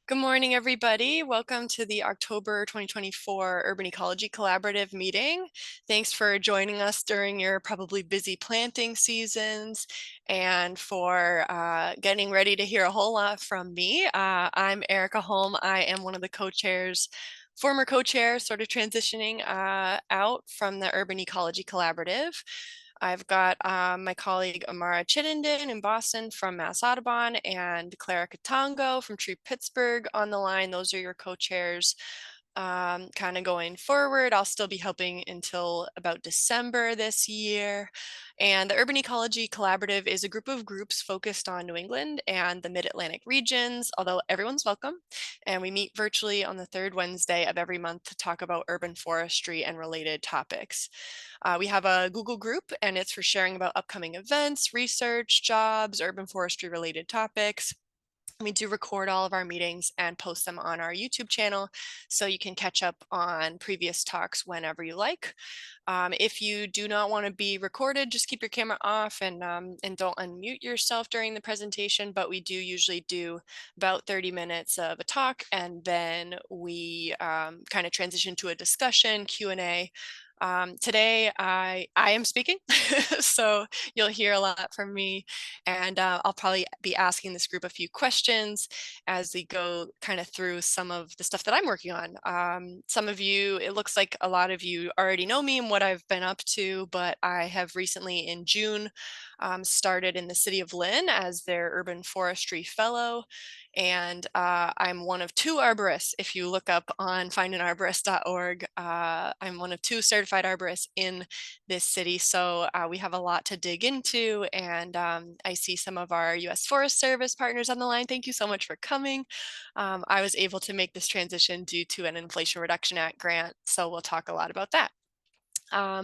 Good morning, everybody. Welcome to the October 2024 Urban Ecology Collaborative meeting. Thanks for joining us during your probably busy planting seasons and for getting ready to hear a whole lot from me. I'm Erica Holm. I am one of the co-chairs, former co-chair, sort of transitioning out from the Urban Ecology Collaborative. I've got my colleague Amara Chittenden in Boston from Mass Audubon and Clara Katongo from Tree Pittsburgh on the line. Those are your co-chairs. Kind of going forward, I'll still be helping until about December this year. And the Urban Ecology Collaborative is a group of groups focused on New England and the Mid-Atlantic regions, although everyone's welcome. And we meet virtually on the third Wednesday of every month to talk about urban forestry and related topics. We have a Google group and it's for sharing about upcoming events, research, jobs, urban forestry related topics. We do record all of our meetings and post them on our YouTube channel, so you can catch up on previous talks whenever you like. If you do not want to be recorded, just keep your camera off and don't unmute yourself during the presentation, but we do usually do about 30 minutes of a talk, and then we kind of transition to a discussion, Q&A. Today I am speaking, so you'll hear a lot from me, and I'll probably be asking this group a few questions as we go kind of through some of the stuff that I'm working on. Some of you, it looks like a lot of you already know me and what I've been up to, but I have recently in June started in the City of Lynn as their Urban Forestry Fellow. And I'm one of two arborists. If you look up on findanarborist.org, I'm one of two certified arborists in this city. So we have a lot to dig into. And I see some of our US Forest Service partners on the line. Thank you so much for coming. I was able to make this transition due to an Inflation Reduction Act grant. So we'll talk a lot about that.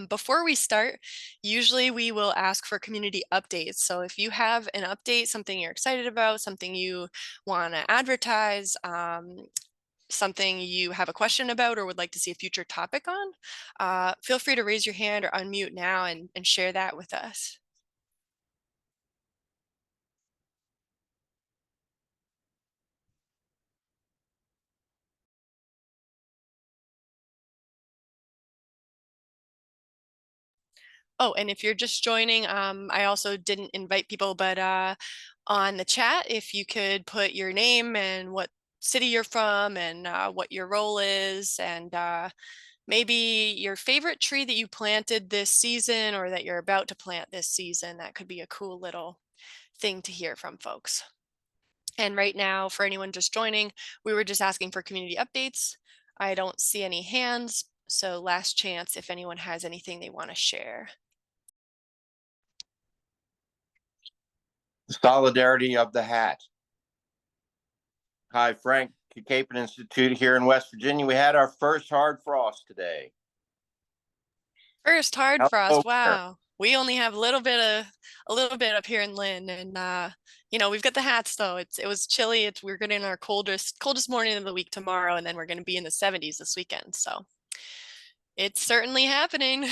Before we start, usually we will ask for community updates. So if you have an update, something you're excited about, something you want to advertise, something you have a question about or would like to see a future topic on, feel free to raise your hand or unmute now and share that with us. Oh, and if you're just joining, I also didn't invite people, but on the chat, if you could put your name and what city you're from and what your role is, and maybe your favorite tree that you planted this season or that you're about to plant this season. That could be a cool little thing to hear from folks. And right now, for anyone just joining, we were just asking for community updates. I don't see any hands, so last chance if anyone has anything they want to share. Solidarity of the Hat. Hi, Frank, Cape Institute here in West Virginia. We had our first hard frost today. First hard frost, wow. We only have a little bit up here in Lynn, and you know, we've got the hats though. It was chilly. We're getting our coldest morning of the week tomorrow, and then we're going to be in the 70s this weekend. So it's certainly happening.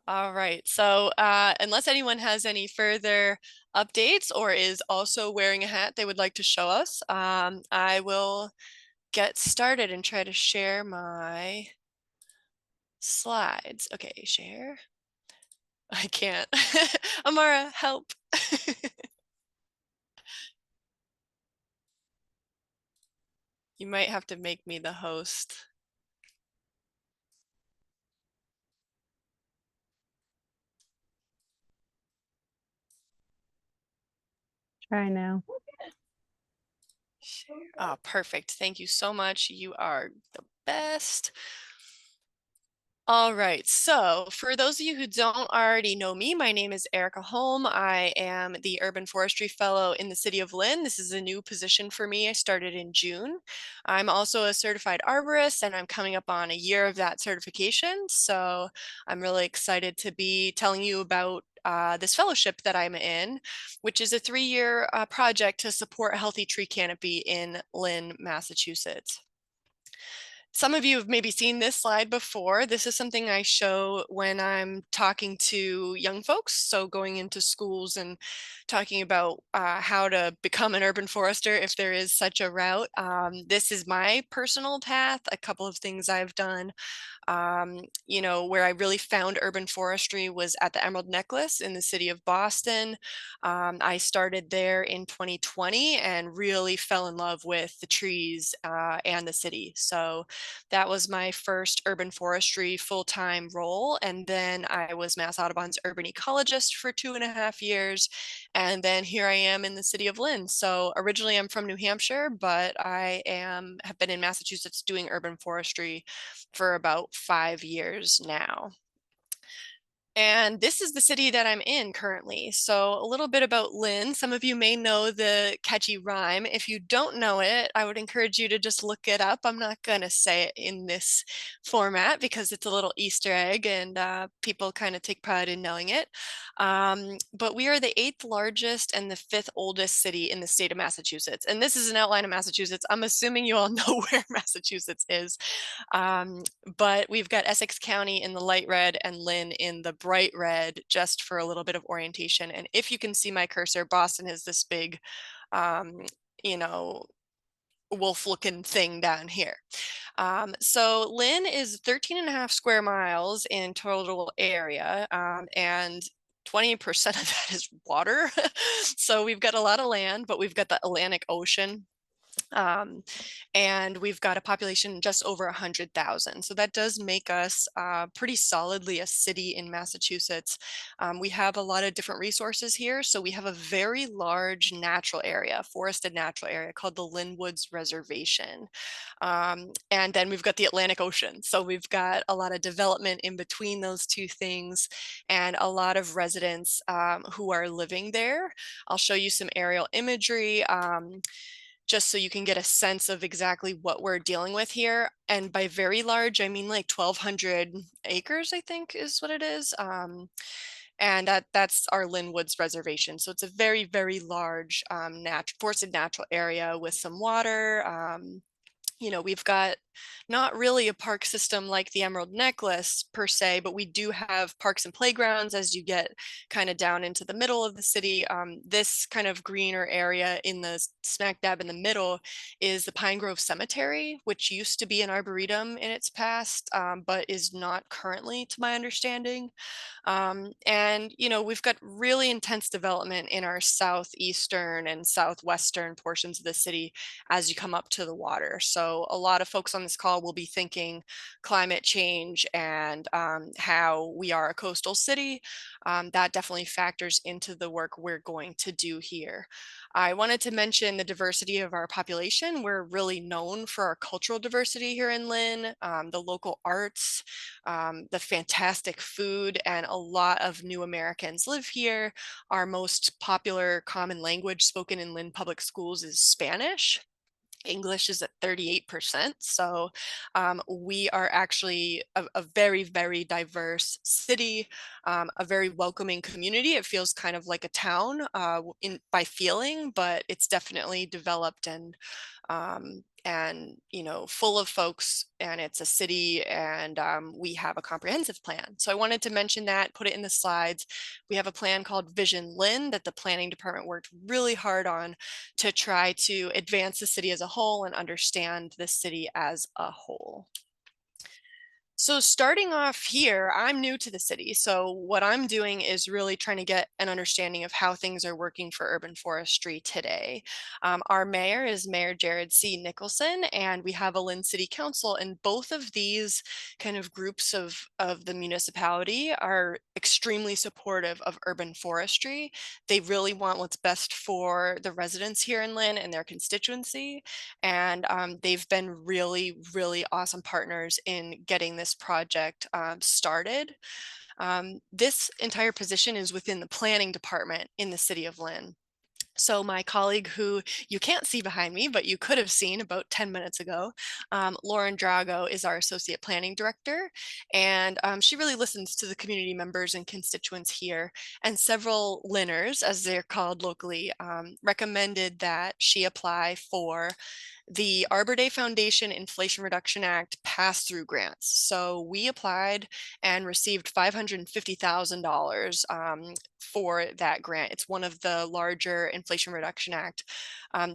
All right, so unless anyone has any further updates or is also wearing a hat they would like to show us, I will get started and try to share my slides. Okay, share. I can't. Amara, help. You might have to make me the host. Try now. Share. Oh, perfect. Thank you so much. You are the best. All right, so for those of you who don't already know me, my name is Erica Holm. I am the Urban Forestry Fellow in the City of Lynn. This is a new position for me. I started in June. I'm also a certified arborist, and I'm coming up on a year of that certification. So I'm really excited to be telling you about this fellowship that I'm in, which is a 3-year project to support a healthy tree canopy in Lynn, Massachusetts. Some of you have maybe seen this slide before. This is something I show when I'm talking to young folks, so going into schools and talking about how to become an urban forester if there is such a route. This is my personal path, a couple of things I've done. Where I really found urban forestry was at the Emerald Necklace in the city of Boston. I started there in 2020 and really fell in love with the trees and the city. So that was my first urban forestry full-time role. And then I was Mass Audubon's urban ecologist for 2.5 years. And then here I am in the city of Lynn. So originally I'm from New Hampshire, but have been in Massachusetts doing urban forestry for about 5 years now. And this is the city that I'm in currently. So a little bit about Lynn. Some of you may know the catchy rhyme. If you don't know it, I would encourage you to just look it up. I'm not going to say it in this format because it's a little Easter egg and people kind of take pride in knowing it. But we are the 8th largest and the 5th oldest city in the state of Massachusetts. And this is an outline of Massachusetts. I'm assuming you all know where Massachusetts is. But we've got Essex County in the light red and Lynn in the bright red, just for a little bit of orientation. And if you can see my cursor, Boston is this big, you know, wolf looking thing down here. So Lynn is 13.5 square miles in total area, and 20% of that is water. So we've got a lot of land, but we've got the Atlantic Ocean. And we've got a population just over 100,000. So that does make us pretty solidly a city in Massachusetts. We have a lot of different resources here. So we have a very large natural area, forested natural area called the Lynn Woods Reservation. And then we've got the Atlantic Ocean. So we've got a lot of development in between those two things and a lot of residents who are living there. I'll show you some aerial imagery. Just so you can get a sense of exactly what we're dealing with here. And by very large, I mean like 1,200 acres, I think is what it is. And that's our Lynn Woods Reservation. So it's a very, very large forested natural area with some water. We've got not really a park system like the Emerald Necklace per se, but we do have parks and playgrounds as you get kind of down into the middle of the city. This kind of greener area in the smack dab in the middle is the Pine Grove Cemetery, which used to be an arboretum in its past, but is not currently, to my understanding. We've got really intense development in our southeastern and southwestern portions of the city as you come up to the water. So a lot of folks on this call will be thinking climate change and how we are a coastal city. That definitely factors into the work we're going to do here. I wanted to mention the diversity of our population. We're really known for our cultural diversity here in Lynn, the local arts, the fantastic food, and a lot of new Americans live here. Our most popular common language spoken in Lynn public schools is Spanish. English is at 38%. So we are actually a very, very diverse city, a very welcoming community. It feels kind of like a town by feeling, but it's definitely developed and full of folks, and it's a city, and we have a comprehensive plan. So I wanted to mention that, put it in the slides. We have a plan called Vision Lynn that the planning department worked really hard on to try to advance the city as a whole and understand the city as a whole. So starting off here, I'm new to the city. So what I'm doing is really trying to get an understanding of how things are working for urban forestry today. Our mayor is Mayor Jared C. Nicholson, and we have a Lynn City Council, and both of these kind of groups of the municipality are extremely supportive of urban forestry. They really want what's best for the residents here in Lynn and their constituency. And they've been really, really awesome partners in getting this project started. This entire position is within the planning department in the city of Lynn. So my colleague, who you can't see behind me, but you could have seen about 10 minutes ago, Lauren Drago, is our associate planning director. And she really listens to the community members and constituents here. And several Lynners, as they're called locally, recommended that she apply for the Arbor Day Foundation Inflation Reduction Act pass-through grants. So we applied and received $550,000 for that grant. It's one of the larger Inflation Reduction Act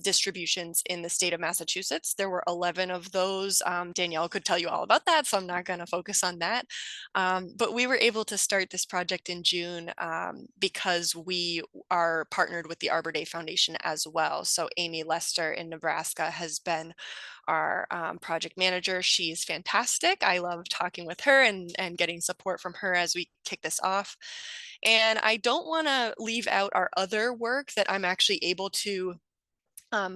distributions in the state of Massachusetts. There were 11 of those. Danielle could tell you all about that, so I'm not going to focus on that. But we were able to start this project in June because we are partnered with the Arbor Day Foundation as well. So Amy Lester in Nebraska has been our project manager. She's fantastic. I love talking with her and getting support from her as we kick this off. And I don't want to leave out our other work that I'm actually able to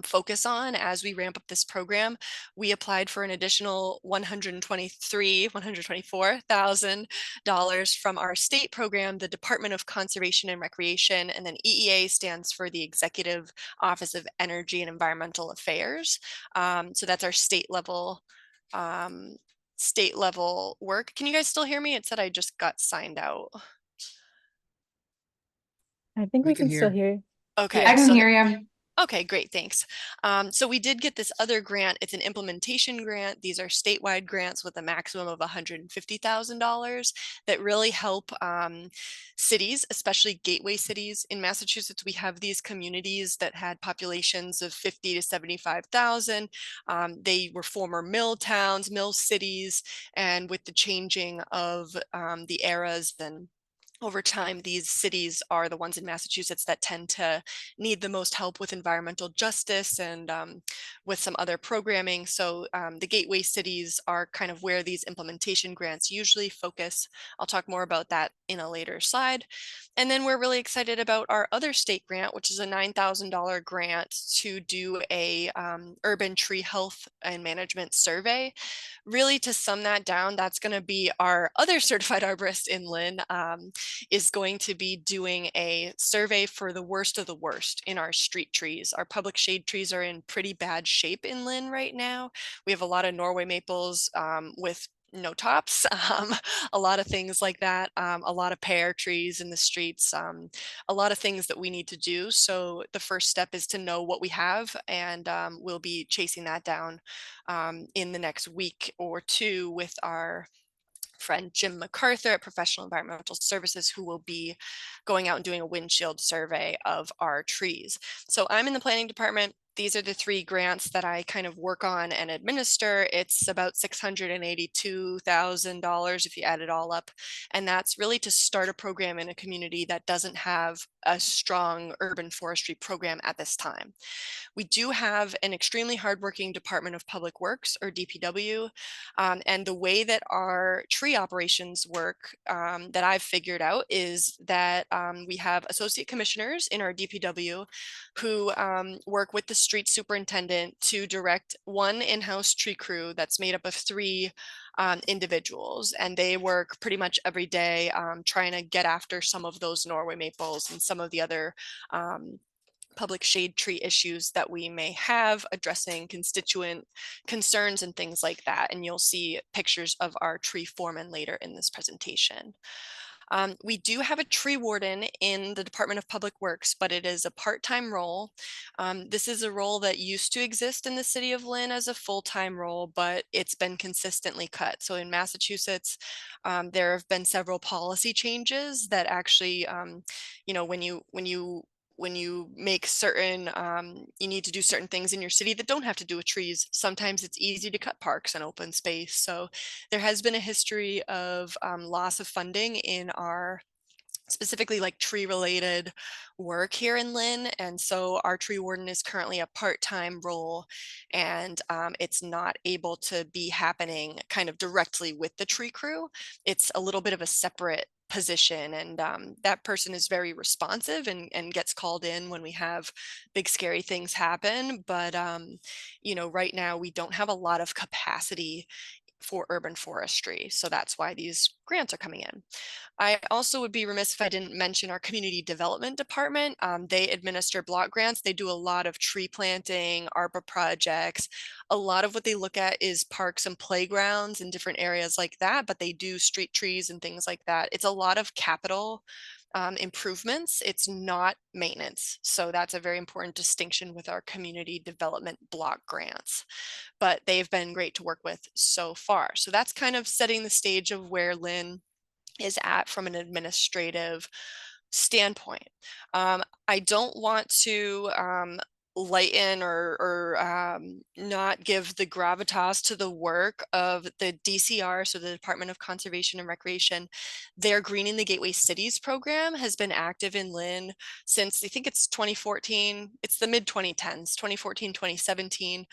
focus on as we ramp up this program. We applied for an additional $124,000 from our state program, the Department of Conservation and Recreation, and then EEA stands for the Executive Office of Energy and Environmental Affairs. So that's our state level work. Can you guys still hear me? It said I just got signed out. I think we can still hear you. Okay, I can hear you. Okay, great, thanks. So we did get this other grant. It's an implementation grant. These are statewide grants with a maximum of $150,000 that really help cities, especially gateway cities. In Massachusetts, we have these communities that had populations of 50 to 75,000. They were former mill towns, mill cities, and with the changing of the eras, then over time, these cities are the ones in Massachusetts that tend to need the most help with environmental justice and with some other programming. So the gateway cities are kind of where these implementation grants usually focus. I'll talk more about that in a later slide. And then we're really excited about our other state grant, which is a $9,000 grant to do a urban tree health and management survey. Really, to sum that down, that's going to be our other certified arborist in Lynn is going to be doing a survey for the worst of the worst in our street trees. Our public shade trees are in pretty bad shape in Lynn right now. We have a lot of Norway maples with no tops, a lot of things like that, a lot of pear trees in the streets, a lot of things that we need to do. So the first step is to know what we have, and we'll be chasing that down in the next week or two with our friend Jim MacArthur at Professional Environmental Services, who will be going out and doing a windshield survey of our trees. So I'm in the planning department. These are the three grants that I kind of work on and administer. It's about $682,000 if you add it all up. And that's really to start a program in a community that doesn't have a strong urban forestry program at this time. We do have an extremely hardworking Department of Public Works, or DPW, and the way that our tree operations work that I've figured out is that we have associate commissioners in our DPW who work with the street superintendent to direct one in-house tree crew that's made up of three individuals, and they work pretty much every day trying to get after some of those Norway maples and some of the other public shade tree issues that we may have, addressing constituent concerns and things like that. And you'll see pictures of our tree foreman later in this presentation. We do have a tree warden in the Department of Public Works, but it is a part-time role. This is a role that used to exist in the City of Lynn as a full-time role, but it's been consistently cut. So in Massachusetts, there have been several policy changes that actually, you know, when you make certain, you need to do certain things in your city that don't have to do with trees. Sometimes it's easy to cut parks and open space. So there has been a history of loss of funding in our specifically like tree related work here in Lynn. And so our tree warden is currently a part-time role, and it's not able to be happening kind of directly with the tree crew. It's a little bit of a separate position, and that person is very responsive and gets called in when we have big scary things happen. But you know, right now we don't have a lot of capacity for urban forestry, so that's why these grants are coming in. I also would be remiss if I didn't mention our community development department. They administer block grants. They do a lot of tree planting, arbor projects. A lot of what they look at is parks and playgrounds and different areas like that, but they do street trees and things like that. It's a lot of capital improvements. It's not maintenance. So that's a very important distinction with our community development block grants. But they've been great to work with so far. So that's kind of setting the stage of where Lynn is at from an administrative standpoint. I don't want to lighten or not give the gravitas to the work of the DCR, so the Department of Conservation and Recreation. Their Greening the Gateway Cities program has been active in Lynn since I think it's 2014. It's the mid 2010s, 2014, 2017.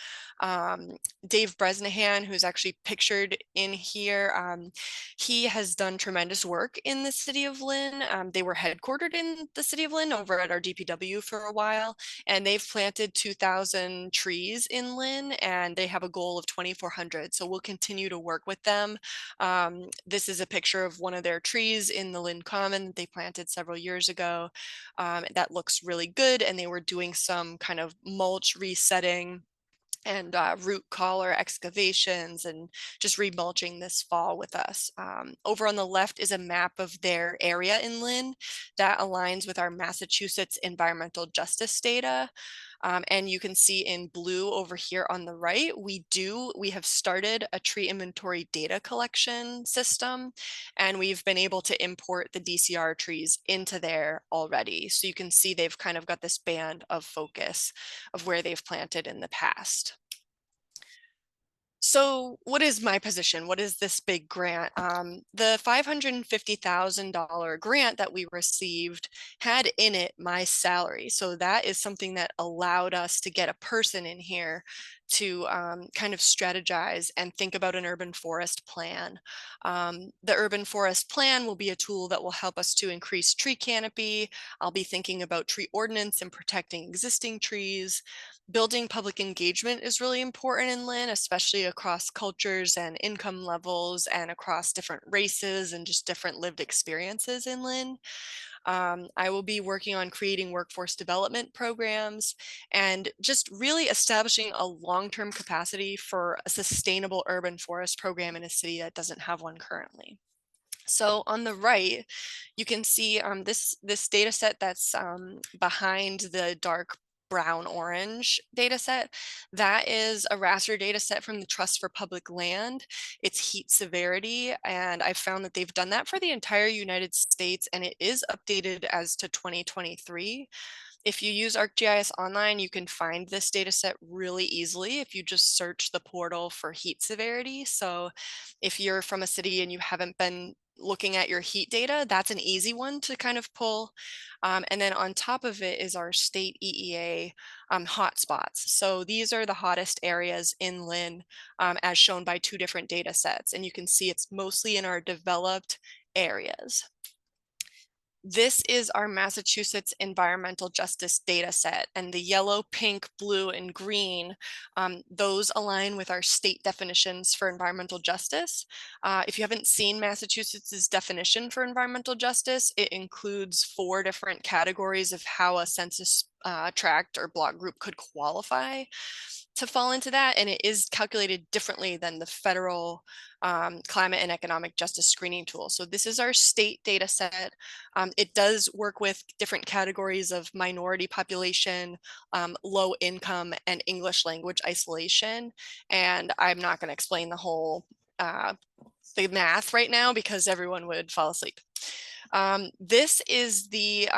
Dave Bresnahan, who's actually pictured in here, he has done tremendous work in the City of Lynn. They were headquartered in the City of Lynn over at our DPW for a while, and they've planted 2,000 trees in Lynn, and they have a goal of 2,400. So we'll continue to work with them. This is a picture of one of their trees in the Lynn Common that they planted several years ago. That looks really good, and they were doing some kind of mulch resetting and root collar excavations and just remulching this fall with us. Over on the left is a map of their area in Lynn that aligns with our Massachusetts environmental justice data. And you can see in blue over here on the right, we have started a tree inventory data collection system, and we've been able to import the DCR trees into there already. So you can see they've kind of got this band of focus of where they've planted in the past. So what is my position? What is this big grant? The $550,000 grant that we received had in it my salary. So that is something that allowed us to get a person in here to kind of strategize and think about an urban forest plan. The urban forest plan will be a tool that will help us to increase tree canopy. I'll be thinking about tree ordinance and protecting existing trees. Building public engagement is really important in Lynn, especially across cultures and income levels and across different races and just different lived experiences in Lynn. I will be working on creating workforce development programs and just really establishing a long-term capacity for a sustainable urban forest program in a city that doesn't have one currently. So on the right, you can see this data set that's behind the dark brown orange data set. That is a raster data set from the Trust for Public Land. It's heat severity, and I've found that they've done that for the entire United States, and it is updated as to 2023. If you use ArcGIS Online, you can find this data set really easily if you just search the portal for heat severity. So if you're from a city and you haven't been looking at your heat data, that's an easy one to kind of pull. And then on top of it is our state EEA hotspots. So these are the hottest areas in Lynn as shown by two different data sets. And you can see it's mostly in our developed areas. This is our Massachusetts environmental justice data set, and the yellow, pink, blue, and green, those align with our state definitions for environmental justice. If you haven't seen Massachusetts's definition for environmental justice, it includes 4 different categories of how a census tract or block group could qualify to fall into that, and it is calculated differently than the federal climate and economic justice screening tool. So this is our state data set. It does work with different categories of minority population, low income, and English language isolation. And I'm not going to explain the whole the math right now because everyone would fall asleep. This is the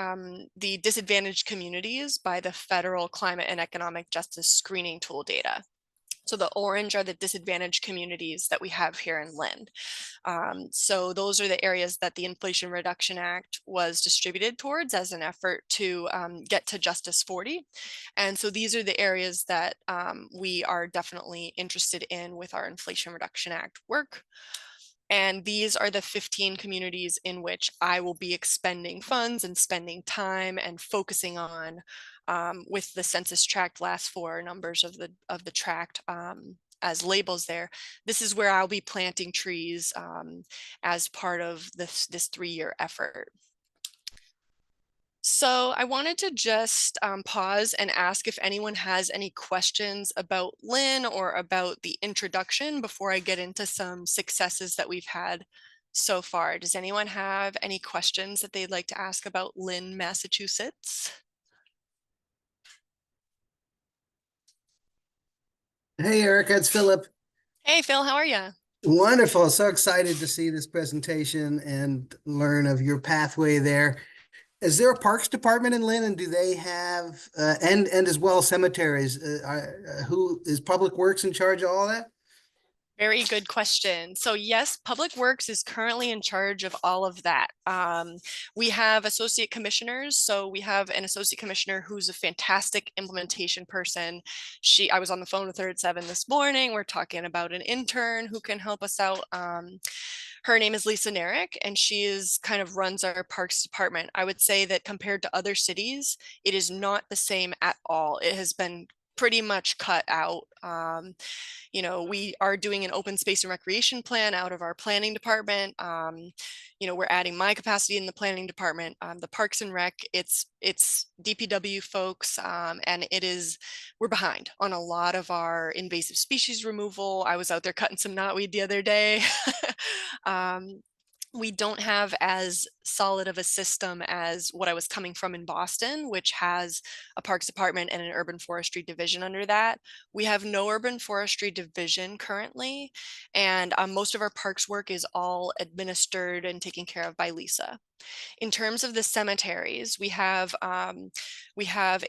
disadvantaged communities by the federal climate and economic justice screening tool data. So the orange are the disadvantaged communities that we have here in Lynn. So those are the areas that the Inflation Reduction Act was distributed towards as an effort to get to Justice 40. And so these are the areas that we are definitely interested in with our Inflation Reduction Act work. And these are the 15 communities in which I will be expending funds and spending time and focusing on with the census tract last 4 numbers of the tract as labels there. This is where I'll be planting trees as part of this 3-year effort. So I wanted to just pause and ask if anyone has any questions about Lynn or about the introduction before I get into some successes that we've had so far. Does anyone have any questions that they'd like to ask about Lynn, Massachusetts? Hey, Erica, it's Philip. Hey, Phil, how are you? Wonderful. So excited to see this presentation and learn of your pathway there. Is there a parks department in Lynn, and do they have and as well cemeteries? Who is Public Works in charge of all that? Very good question. So yes, Public Works is currently in charge of all of that. We have associate commissioners. So we have an associate commissioner who's a fantastic implementation person. I was on the phone with her at 7 this morning. We're talking about an intern who can help us out. Her name is Lisa Narek, and she is kind of runs our parks department. I would say that compared to other cities, it is not the same at all. It has been pretty much cut out. We are doing an open space and recreation plan out of our planning department. We're adding my capacity in the planning department. The Parks and Rec, it's DPW folks, and we're behind on a lot of our invasive species removal. I was out there cutting some knotweed the other day. We don't have as solid of a system as what I was coming from in Boston, which has a parks department and an urban forestry division under that. We have no urban forestry division currently, and most of our parks work is all administered and taken care of by Lisa. In terms of the cemeteries, we have a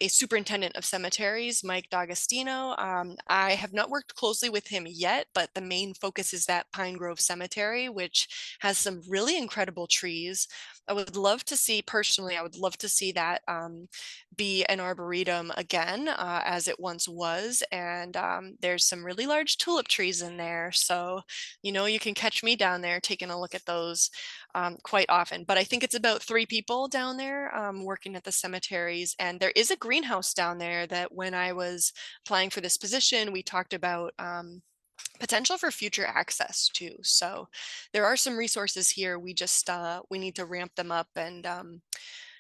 superintendent of cemeteries, Mike D'Agostino. I have not worked closely with him yet, but the main focus is that Pine Grove Cemetery, which has some really incredible trees. I would love to see, personally, I would love to see that be an arboretum again, as it once was. And there's some really large tulip trees in there. So, you can catch me down there taking a look at those quite often. But I think it's about 3 people down there working at the cemeteries. And there is a greenhouse down there that when I was applying for this position, we talked about potential for future access too. So there are some resources here. We need to ramp them up and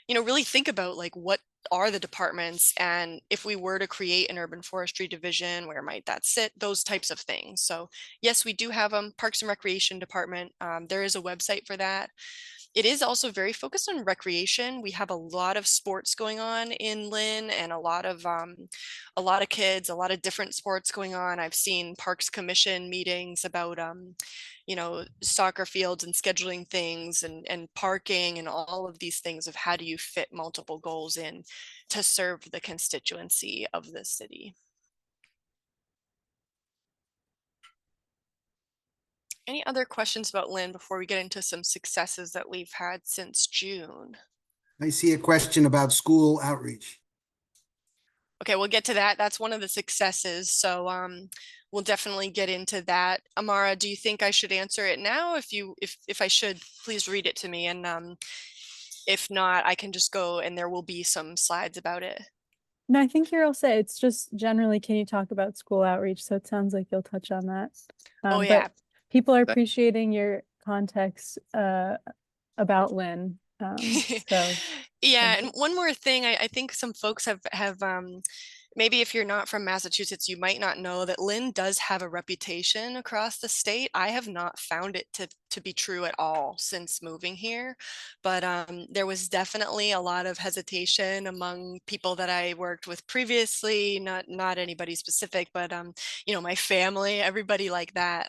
really think about like what are the departments, and if we were to create an urban forestry division, where might that sit, those types of things. So yes, we do have a Parks and Recreation department. There is a website for that. It is also very focused on recreation. We have a lot of sports going on in Lynn, and a lot of kids, a lot of different sports going on. I've seen Parks Commission meetings about soccer fields and scheduling things and parking and all of these things of how do you fit multiple goals in to serve the constituency of the city. Any other questions about Lynn before we get into some successes that we've had since June? I see a question about school outreach. Okay, we'll get to that. That's one of the successes. So we'll definitely get into that. Amara, do you think I should answer it now? If I should, please read it to me. And if not, I can just go and there will be some slides about it. No, I think you're all set. It's just generally, can you talk about school outreach? So it sounds like you'll touch on that. Oh yeah. But people are appreciating your context about Lynn. So yeah, and one more thing, I think some folks have maybe if you're not from Massachusetts, you might not know that Lynn does have a reputation across the state. I have not found it to be true at all since moving here, but there was definitely a lot of hesitation among people that I worked with previously, not anybody specific, but my family, everybody like that.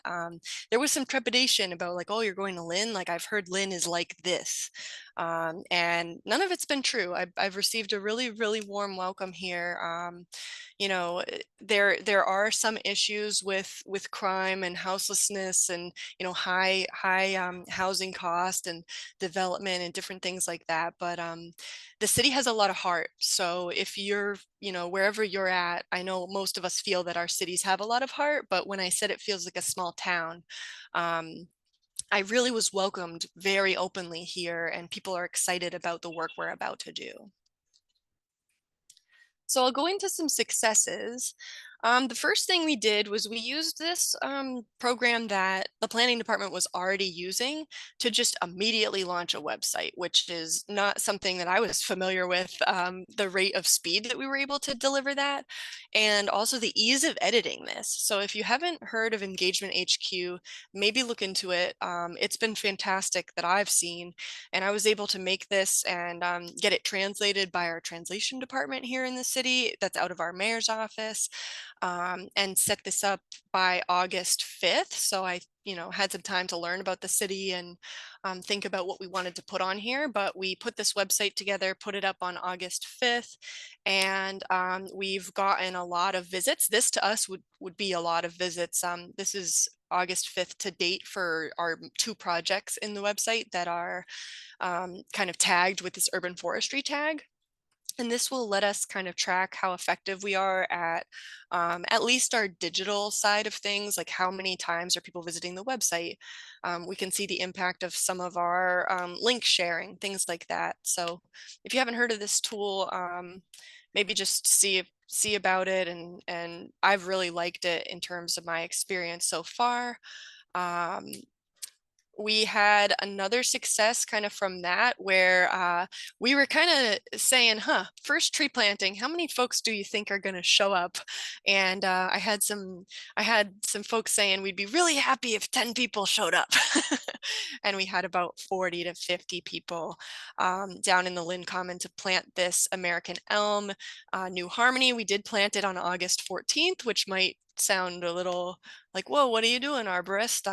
There was some trepidation about like, oh, you're going to Lynn? Like I've heard Lynn is like this. And none of it's been true. I've received a really, really warm welcome here. There are some issues with crime and houselessness and high housing cost and development and different things like that. But the city has a lot of heart. So if you're wherever you're at, I know most of us feel that our cities have a lot of heart. But when I said it feels like a small town, I really was welcomed very openly here, and people are excited about the work we're about to do. So I'll go into some successes. The first thing we did was we used this program that the planning department was already using to just immediately launch a website, which is not something that I was familiar with, the rate of speed that we were able to deliver that, and also the ease of editing this. So if you haven't heard of Engagement HQ, maybe look into it. It's been fantastic that I've seen, and I was able to make this and get it translated by our translation department here in the city that's out of our mayor's office, and set this up by August 5th. So I, had some time to learn about the city and think about what we wanted to put on here. But we put this website together, put it up on August 5th, and we've gotten a lot of visits. This to us would be a lot of visits. This is August 5th to date for our 2 projects in the website that are kind of tagged with this urban forestry tag. And this will let us kind of track how effective we are at least our digital side of things, like how many times are people visiting the website. We can see the impact of some of our link sharing, things like that. So if you haven't heard of this tool, maybe just see about it. And I've really liked it in terms of my experience so far. We had another success kind of from that where we were kind of saying, first tree planting, how many folks do you think are going to show up? And I had some folks saying we'd be really happy if 10 people showed up. And we had about 40 to 50 people down in the Lynn Common to plant this American elm, New Harmony. We did plant it on August 14th, which might sound a little like, whoa, what are you doing, arborist?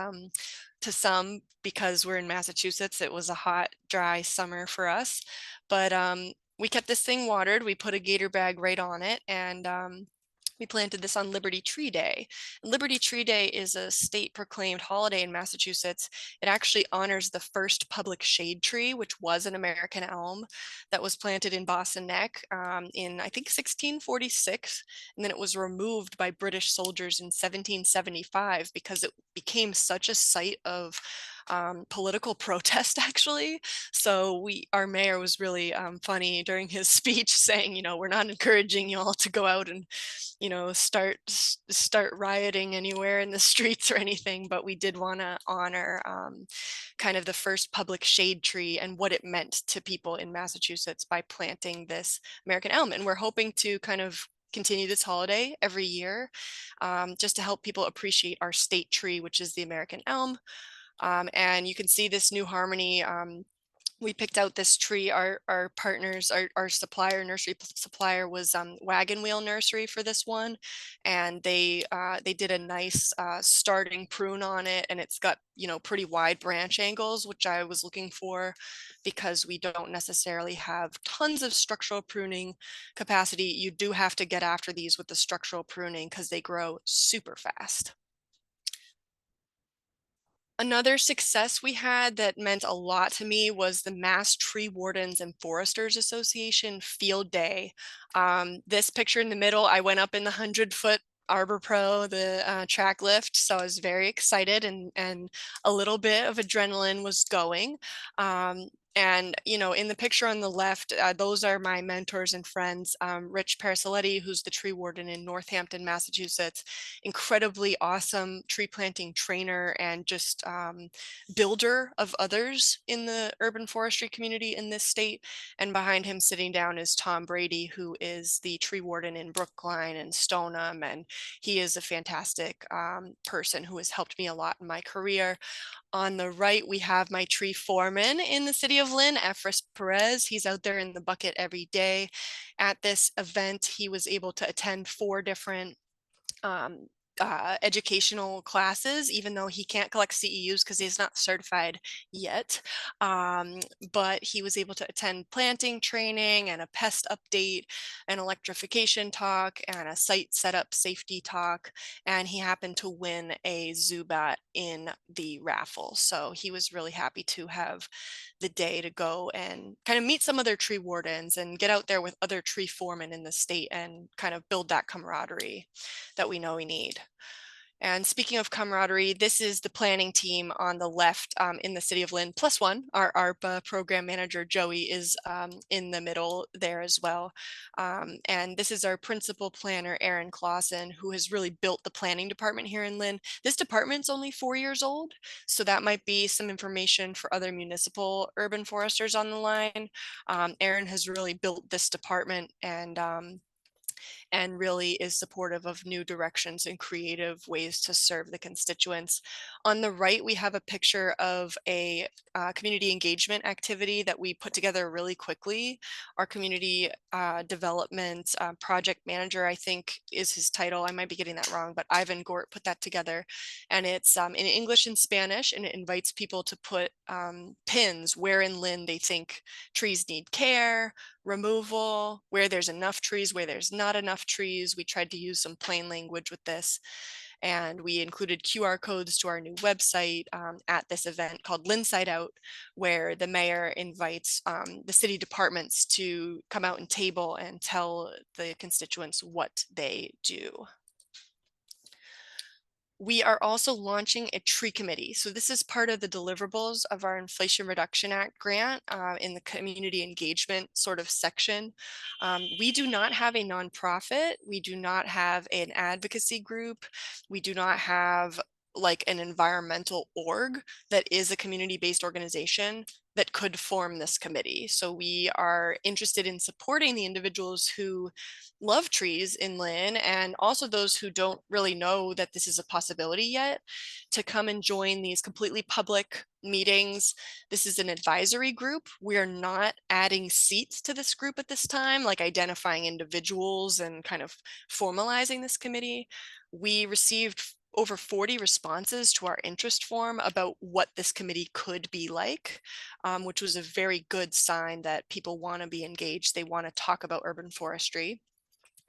To some, because we're in Massachusetts, it was a hot, dry summer for us. But we kept this thing watered. We put a gator bag right on it, and we planted this on Liberty Tree Day. Liberty Tree Day is a state proclaimed holiday in Massachusetts. It actually honors the first public shade tree, which was an American elm that was planted in Boston Neck in, I think, 1646. And then it was removed by British soldiers in 1775 because it became such a site of political protest, actually. So our mayor was really funny during his speech saying, we're not encouraging you all to go out and start rioting anywhere in the streets or anything, but we did want to honor kind of the first public shade tree and what it meant to people in Massachusetts by planting this American elm. And we're hoping to kind of continue this holiday every year, just to help people appreciate our state tree, which is the American elm. And you can see this New Harmony. We picked out this tree. Our partners, our supplier, nursery supplier, was Wagon Wheel Nursery for this one, and they did a nice starting prune on it, and it's got pretty wide branch angles, which I was looking for because we don't necessarily have tons of structural pruning capacity. You do have to get after these with the structural pruning because they grow super fast. Another success we had that meant a lot to me was the Mass Tree Wardens and Foresters Association Field Day. This picture in the middle, I went up in the 100-foot Arbor Pro, the track lift, so I was very excited, and a little bit of adrenaline was going. And, in the picture on the left, those are my mentors and friends. Rich Parasiletti, who's the tree warden in Northampton, Massachusetts, incredibly awesome tree planting trainer and just builder of others in the urban forestry community in this state. And behind him sitting down is Tom Brady, who is the tree warden in Brookline and Stoneham. And he is a fantastic person who has helped me a lot in my career. On the right, we have my tree foreman in the City of Lynn, Efris Perez. He's out there in the bucket every day. At this event, he was able to attend 4 different educational classes, even though he can't collect CEUs because he's not certified yet. But he was able to attend planting training and a pest update, an electrification talk, and a site setup safety talk. And he happened to win a Zubat in the raffle. So he was really happy to have the day to go and kind of meet some other tree wardens and get out there with other tree foremen in the state and kind of build that camaraderie that we know we need. And speaking of camaraderie, this is the planning team on the left in the City of Lynn, plus one. Our ARPA program manager, Joey, is in the middle there as well. And this is our principal planner, Aaron Clausen, who has really built the planning department here in Lynn. This department's only 4 years old, so that might be some information for other municipal urban foresters on the line. Aaron has really built this department and really is supportive of new directions and creative ways to serve the constituents. On the right, we have a picture of a community engagement activity that we put together really quickly. Our community development project manager, I think is his title. I might be getting that wrong, but Ivan Gort put that together. And it's in English and Spanish, and it invites people to put pins where in Lynn they think trees need care, removal, where there's enough trees, where there's not enough trees. We tried to use some plain language with this. And we included QR codes to our new website at this event called Linside Out, where the mayor invites the city departments to come out and table and tell the constituents what they do. We are also launching a tree committee. So this is part of the deliverables of our Inflation Reduction Act grant in the community engagement sort of section. We do not have a nonprofit. We do not have an advocacy group. We do not have like an environmental org that is a community-based organization that could form this committee. So we are interested in supporting the individuals who love trees in Lynn, and also those who don't really know that this is a possibility yet, to come and join these completely public meetings. This is an advisory group. We are not adding seats to this group at this time, like identifying individuals and kind of formalizing this committee. We received over 40 responses to our interest form about what this committee could be like, which was a very good sign that people want to be engaged. They want to talk about urban forestry.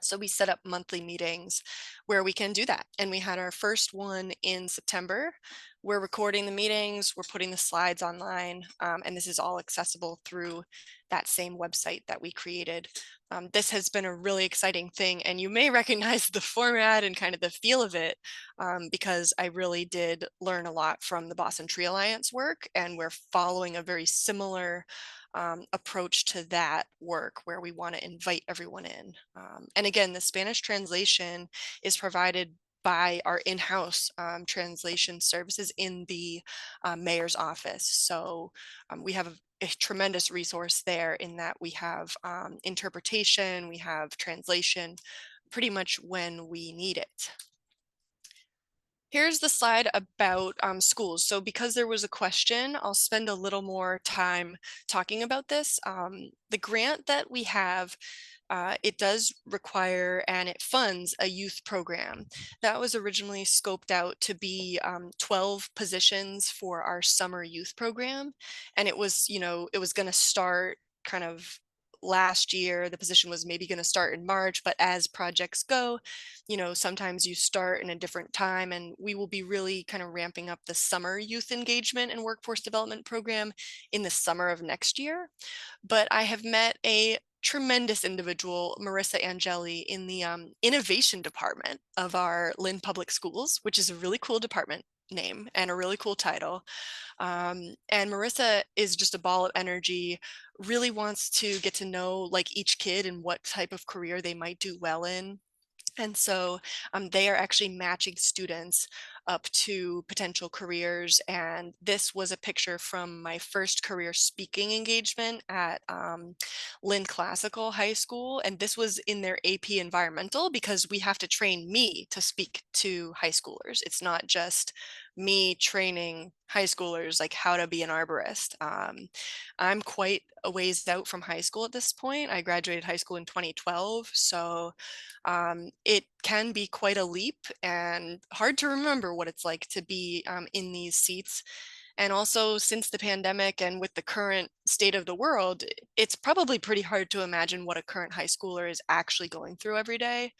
So we set up monthly meetings where we can do that. And we had our first one in September. We're recording the meetings, we're putting the slides online, and this is all accessible through that same website that we created. This has been a really exciting thing, and you may recognize the format and kind of the feel of it because I really did learn a lot from the Boston Tree Alliance work, and we're following a very similar approach to that work where we want to invite everyone in. And again, the Spanish translation is provided by our in-house translation services in the mayor's office. So we have a tremendous resource there in that we have interpretation, we have translation pretty much when we need it. Here's the slide about schools. So because there was a question, I'll spend a little more time talking about this. The grant that we have, it does require and it funds a youth program. That was originally scoped out to be 12 positions for our summer youth program. And it was, it was going to start kind of last year. The position was maybe going to start in March, but as projects go, sometimes you start in a different time, and we will be really kind of ramping up the summer youth engagement and workforce development program in the summer of next year. But I have met a tremendous individual, Marissa Angeli, in the innovation department of our Lynn Public Schools, which is a really cool department name and a really cool title. And Marissa is just a ball of energy, really wants to get to know like each kid and what type of career they might do well in. And so they are actually matching students up to potential careers. And this was a picture from my first career speaking engagement at Lynn Classical High School. And this was in their AP Environmental, because we have to train me to speak to high schoolers. It's not just me training high schoolers like how to be an arborist. I'm quite a ways out from high school at this point. I graduated high school in 2012. So it can be quite a leap and hard to remember what it's like to be in these seats. And also, since the pandemic and with the current state of the world, it's probably pretty hard to imagine what a current high schooler is actually going through every day.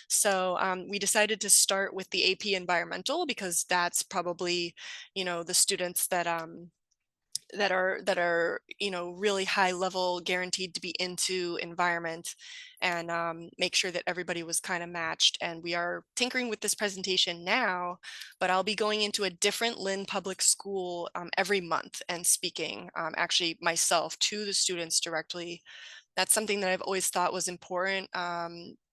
So we decided to start with the AP Environmental, because that's probably, the students that that are really high level, guaranteed to be into environment, and make sure that everybody was kind of matched. And we are tinkering with this presentation now, but I'll be going into a different Lynn public school every month and speaking actually myself to the students directly. That's something that I've always thought was important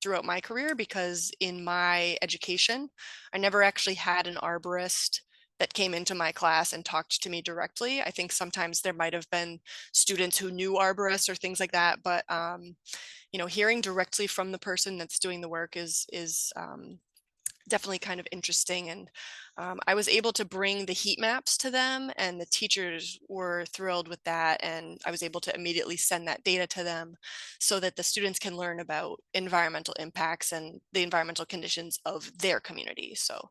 throughout my career, because in my education, I never actually had an arborist that came into my class and talked to me directly. I think sometimes there might have been students who knew arborists or things like that, but hearing directly from the person that's doing the work is definitely kind of interesting. And I was able to bring the heat maps to them, and the teachers were thrilled with that. And I was able to immediately send that data to them so that the students can learn about environmental impacts and the environmental conditions of their community. So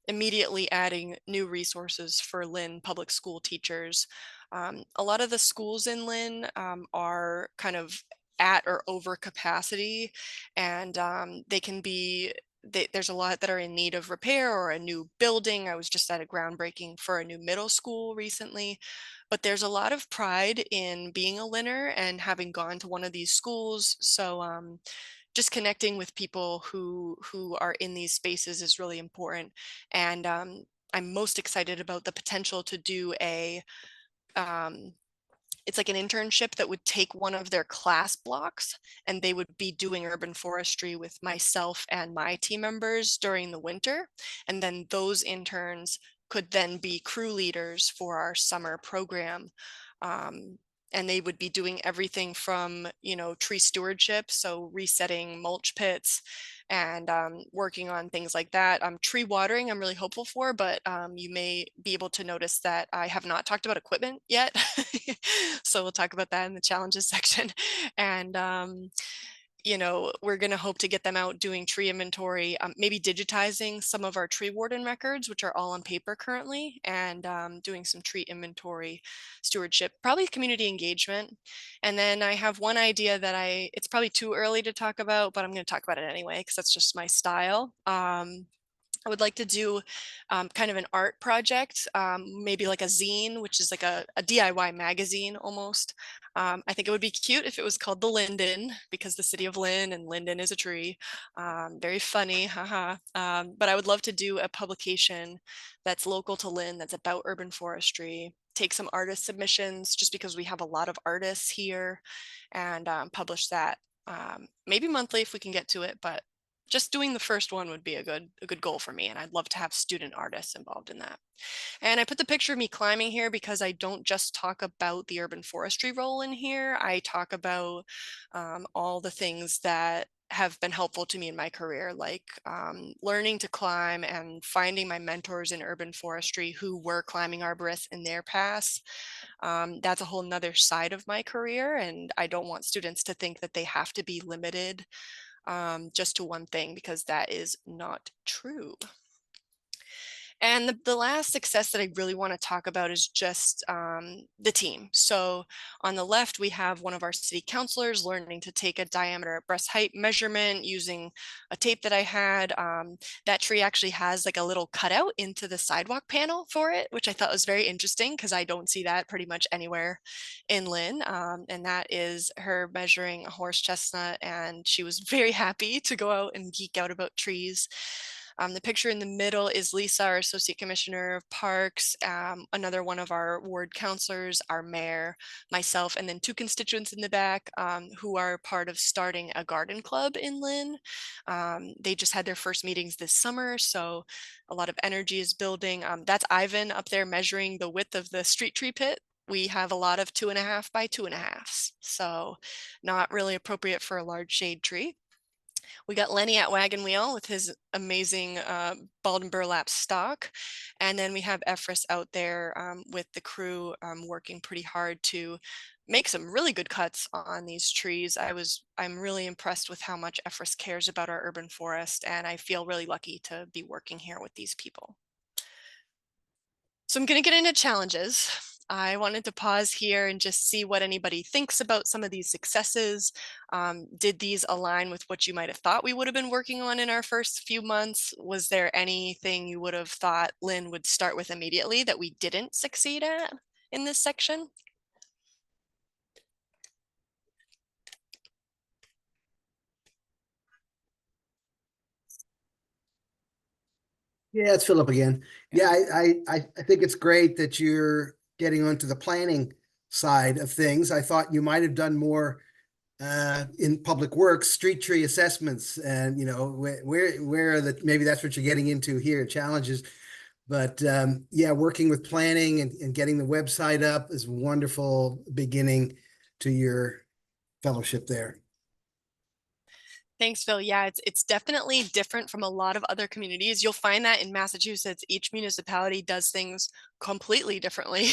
immediately adding new resources for Lynn public school teachers. A lot of the schools in Lynn are kind of at or over capacity, and they can be there's a lot that are in need of repair or a new building. I was just at a groundbreaking for a new middle school recently, but there's a lot of pride in being a Linner and having gone to one of these schools. So just connecting with people who are in these spaces is really important. And I'm most excited about the potential to do um, it's like an internship that would take one of their class blocks, and they would be doing urban forestry with myself and my team members during the winter. And then those interns could then be crew leaders for our summer program. And they would be doing everything from, tree stewardship, so resetting mulch pits and working on things like that. Tree watering, I'm really hopeful for, but you may be able to notice that I have not talked about equipment yet. So we'll talk about that in the challenges section. And we're going to hope to get them out doing tree inventory, maybe digitizing some of our tree warden records, which are all on paper currently, and doing some tree inventory stewardship, probably community engagement. And then I have one idea that it's probably too early to talk about, but I'm going to talk about it anyway, because that's just my style. I would like to do kind of an art project, maybe like a zine, which is like a DIY magazine almost. I think it would be cute if it was called The Linden, because the City of Lynn and Linden is a tree. Very funny, haha. But I would love to do a publication that's local to Lynn, that's about urban forestry, take some artist submissions, just because we have a lot of artists here, and publish that maybe monthly if we can get to it, but just doing the first one would be a good goal for me. And I'd love to have student artists involved in that. And I put the picture of me climbing here because I don't just talk about the urban forestry role in here. I talk about all the things that have been helpful to me in my career, like learning to climb and finding my mentors in urban forestry who were climbing arborists in their past. That's a whole nother side of my career, and I don't want students to think that they have to be limited just to one thing, because that is not true. And the last success that I really want to talk about is just the team. So on the left, we have one of our city councilors learning to take a diameter at breast height measurement using a tape that I had. That tree actually has like a little cutout into the sidewalk panel for it, which I thought was very interesting because I don't see that pretty much anywhere in Lynn. And that is her measuring a horse chestnut, and she was very happy to go out and geek out about trees. The picture in the middle is Lisa, our Associate Commissioner of Parks, another one of our ward councilors, our mayor, myself, and then two constituents in the back who are part of starting a garden club in Lynn. They just had their first meetings this summer, so a lot of energy is building. That's Ivan up there measuring the width of the street tree pit. We have a lot of 2.5 by 2.5s, so not really appropriate for a large shade tree. We got Lenny at Wagon Wheel with his amazing bald and burlap stock. And then we have Efris out there with the crew working pretty hard to make some really good cuts on these trees. I'm really impressed with how much Efris cares about our urban forest, and I feel really lucky to be working here with these people. So I'm going to get into challenges. I wanted to pause here and just see what anybody thinks about some of these successes. Did these align with what you might have thought we would have been working on in our first few months? Was there anything you would have thought Lynn would start with immediately that we didn't succeed at in this section. Yeah, it's Philip again. Yeah, I think it's great that you're getting onto the planning side of things. I thought you might have done more in public works, street tree assessments, and where are the, maybe that's what you're getting into here, challenges. But yeah, working with planning and getting the website up is a wonderful beginning to your fellowship there. Thanks, Phil. Yeah, it's definitely different from a lot of other communities. You'll find that in Massachusetts, each municipality does things completely differently.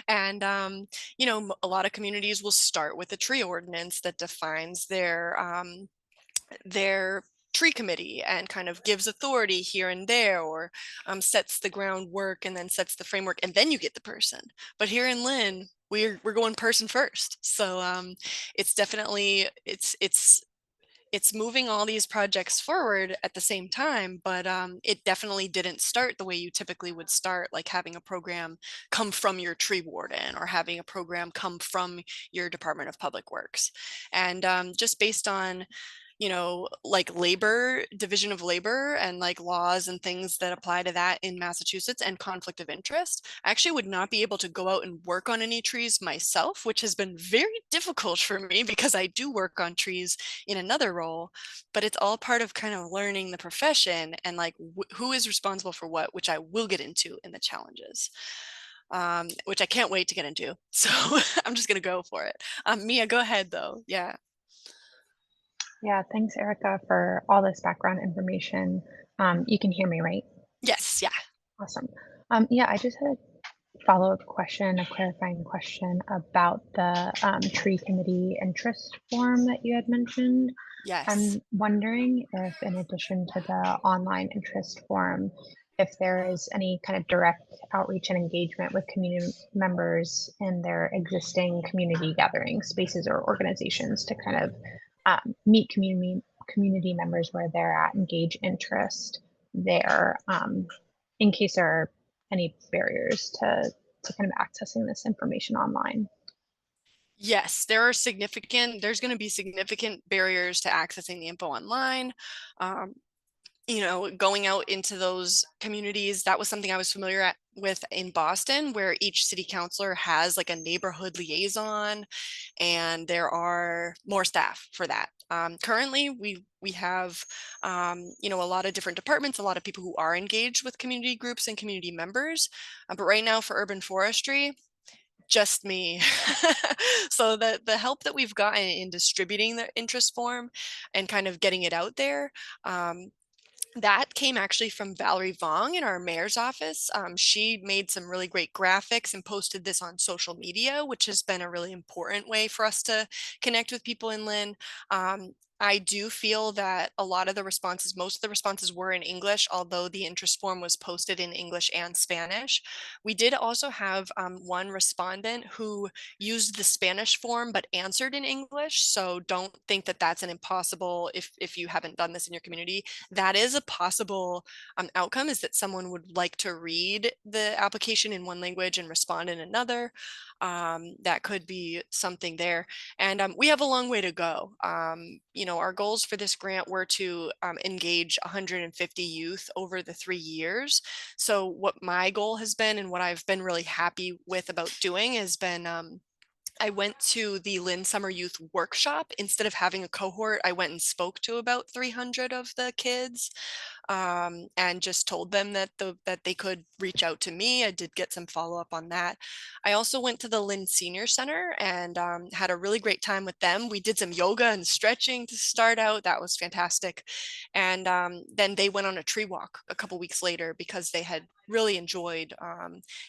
And, a lot of communities will start with a tree ordinance that defines their tree committee and kind of gives authority here and there, or sets the groundwork and then sets the framework, and then you get the person. But here in Lynn, we're going person first. So it's definitely, it's moving all these projects forward at the same time, but it definitely didn't start the way you typically would start, like having a program come from your tree warden or having a program come from your Department of Public Works. And just based on like division of labor and like laws and things that apply to that in Massachusetts, and conflict of interest, I actually would not be able to go out and work on any trees myself, which has been very difficult for me because I do work on trees in another role, but it's all part of kind of learning the profession and like who is responsible for what, which I will get into in the challenges. Which I can't wait to get into. So I'm just going to go for it. Mia, go ahead though. Yeah. Yeah, thanks, Erica, for all this background information. You can hear me, right? Yes. Yeah. Awesome. Yeah, I just had a follow-up question, a clarifying question about the tree committee interest form that you had mentioned. Yes. I'm wondering if, in addition to the online interest form, if there is any kind of direct outreach and engagement with community members in their existing community gathering spaces or organizations to kind of meet community members where they're at, engage interest there, in case there are any barriers to kind of accessing this information online. Yes, there's going to be significant barriers to accessing the info online. Going out into those communities, that was something I was familiar with in Boston, where each city councilor has like a neighborhood liaison, and there are more staff for that. Currently, we have a lot of different departments, a lot of people who are engaged with community groups and community members. But right now for urban forestry, just me. So the help that we've gotten in distributing the interest form and kind of getting it out there, that came actually from Valerie Vong in our mayor's office. She made some really great graphics and posted this on social media, which has been a really important way for us to connect with people in Lynn. I do feel that most of the responses were in English, although the interest form was posted in English and Spanish. We did also have one respondent who used the Spanish form but answered in English. So don't think that that's an impossible, if you haven't done this in your community, that is a possible outcome, is that someone would like to read the application in one language and respond in another. That could be something there. And we have a long way to go. Our goals for this grant were to engage 150 youth over the 3 years. So what my goal has been, and what I've been really happy with about doing, has been I went to the Lynn Summer Youth Workshop. Instead of having a cohort, I went and spoke to about 300 of the kids, and just told them that they could reach out to me. I did get some follow up on that. I also went to the Lynn Senior Center and had a really great time with them. We did some yoga and stretching to start out. That was fantastic. And then they went on a tree walk a couple weeks later because they had really enjoyed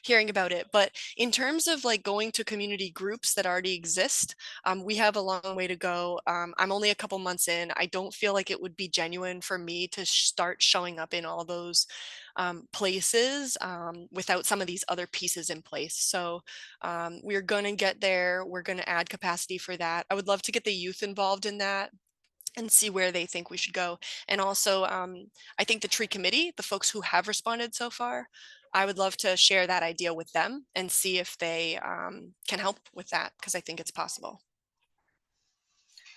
hearing about it. But in terms of like going to community groups that already exist, we have a long way to go. I'm only a couple months in. I don't feel like it would be genuine for me to start showing up in all those places without some of these other pieces in place. So we're going to get there. We're going to add capacity for that. I would love to get the youth involved in that and see where they think we should go. And also, I think the tree committee, the folks who have responded so far, I would love to share that idea with them and see if they can help with that, because I think it's possible.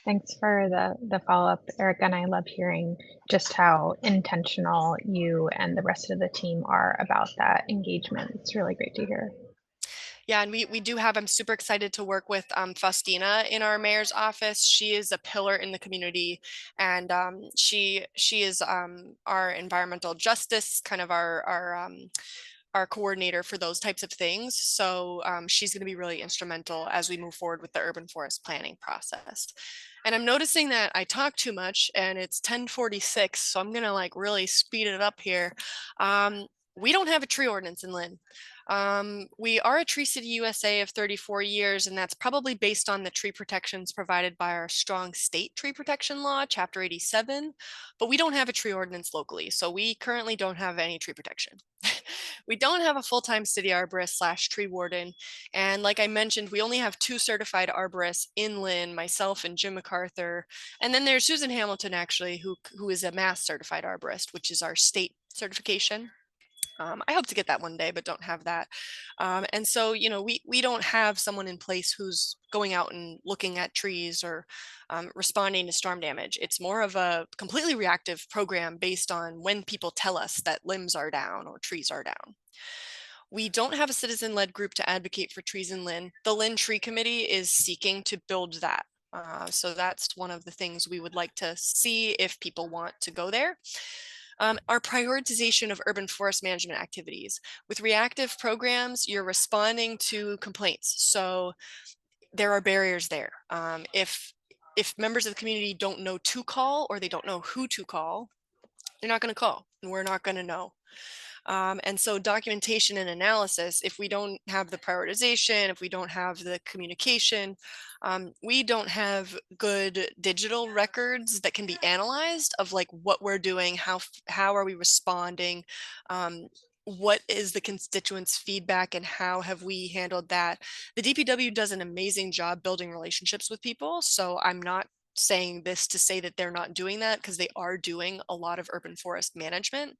Thanks for the follow-up, Erica, and I love hearing just how intentional you and the rest of the team are about that engagement. It's really great to hear. Yeah, and we do have, I'm super excited to work with Faustina in our mayor's office. She is a pillar in the community, and she is our environmental justice, kind of our coordinator for those types of things. So she's going to be really instrumental as we move forward with the urban forest planning process. And I'm noticing that I talk too much, and it's 10:46, so I'm going to like really speed it up here. We don't have a tree ordinance in Lynn. We are a Tree City USA of 34 years, and that's probably based on the tree protections provided by our strong state tree protection law, Chapter 87, but we don't have a tree ordinance locally, so we currently don't have any tree protection. We don't have a full-time city arborist / tree warden, and like I mentioned, we only have 2 certified arborists in Lynn, myself and Jim MacArthur, and then there's Susan Hamilton, actually, who is a Mass certified arborist, which is our state certification. I hope to get that one day, but don't have that. And so, you know, we don't have someone in place who's going out and looking at trees or responding to storm damage. It's more of a completely reactive program based on when people tell us that limbs are down or trees are down. We don't have a citizen-led group to advocate for trees in Lynn. The Lynn Tree Committee is seeking to build that. So that's one of the things we would like to see if people want to go there. Our prioritization of urban forest management activities. With reactive programs, you're responding to complaints. So there are barriers there. If members of the community don't know to call, or they don't know who to call, they're not going to call, and we're not going to know. And so documentation and analysis, if we don't have the prioritization, if we don't have the communication, we don't have good digital records that can be analyzed of like what we're doing, how are we responding, what is the constituents' feedback, and how have we handled that. The DPW does an amazing job building relationships with people, so I'm not saying this to say that they're not doing that, because they are doing a lot of urban forest management.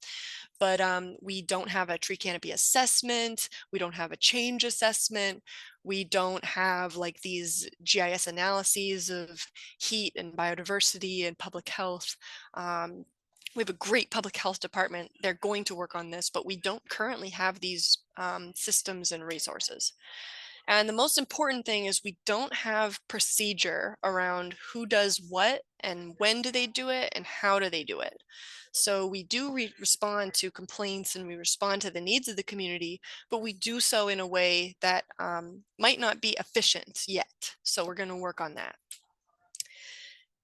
But we don't have a tree canopy assessment. We don't have a change assessment. We don't have like these GIS analyses of heat and biodiversity and public health. We have a great public health department. They're going to work on this, but we don't currently have these systems and resources. And the most important thing is we don't have procedure around who does what and when do they do it and how do they do it. So we do respond to complaints and we respond to the needs of the community, but we do so in a way that might not be efficient yet. So we're going to work on that.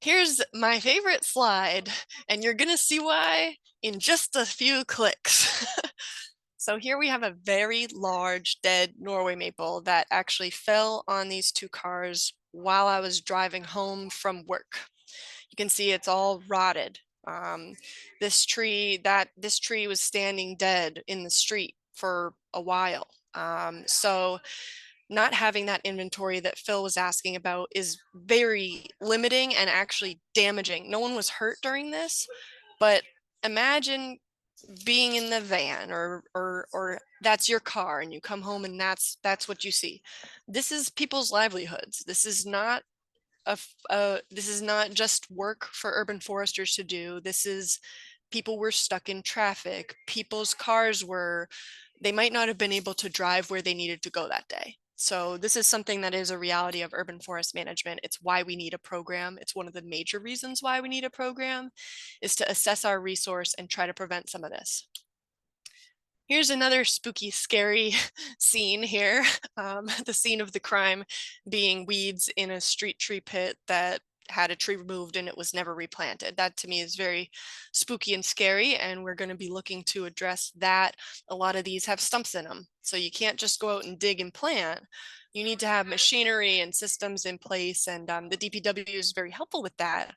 Here's my favorite slide, and you're going to see why in just a few clicks. So here we have a very large dead Norway maple that actually fell on these 2 cars while I was driving home from work. You can see it's all rotted. This tree was standing dead in the street for a while. So not having that inventory that Phil was asking about is very limiting and actually damaging. No one was hurt during this, but imagine being in the van or that's your car and you come home and that's what you see. This is people's livelihoods. This is not just work for urban foresters to do. This is people were stuck in traffic. People's cars they might not have been able to drive where they needed to go that day. So this is something that is a reality of urban forest management. It's why we need a program. It's one of the major reasons why we need a program, is to assess our resource and try to prevent some of this. Here's another spooky, scary scene here. The scene of the crime being weeds in a street tree pit that had a tree removed and it was never replanted. That to me is very spooky and scary, and we're going to be looking to address that. A lot of these have stumps in them, so you can't just go out and dig and plant. You need to have machinery and systems in place, and the DPW is very helpful with that.